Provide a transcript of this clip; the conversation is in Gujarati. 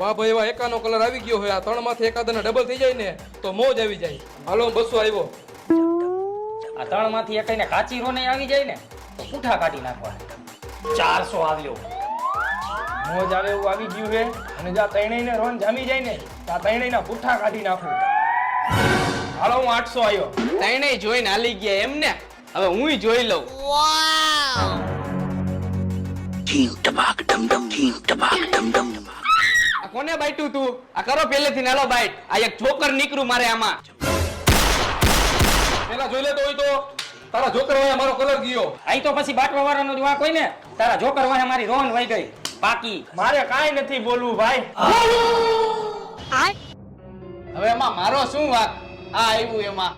વાહ ભાઈ વાહ, એકાનો કલર આવી ગયો હોય. આ ત્રણમાંથી એકાદાના ડબલ થઈ જાય ને તો મોજ આવી જાય. હાલો 200 આવ્યો. આ ત્રણમાંથી એકઈને કાચી રોને આવી જાય ને તો પૂઠા કાઢી નાખવા. 400 આવ્યો. મોજ આવે એવું આવી ગયું છે. અને જ્યાં ત્રણેયને રોન જામી જાય ને ત્યાં ત્રણેયના પૂઠા કાઢી નાખું. હાલો હું 800 આવ્યો. ત્રણેય જોઈને હાલી ગયા એમ ને. હવે હુંય જોઈ લઉં. આ કોને બાઈટું તું? આ કરો પહેલેથી નાલો બાઈટ. આ એક જોકર નીકળું મારે આમાં. પેલા જોઈ લેતો હોય તો તારા જોકર વાળા મારો કલર ગયો. અહીં તો પછી બાટવા વાળાનો જ વાંક હોય ને. તારા જોકર વાળા મારી રોન વહી ગઈ. બાકી મારે કાંઈ નથી બોલવું ભાઈ. હવે એમાં મારો શું વાંક? આ આવ્યું એમાં.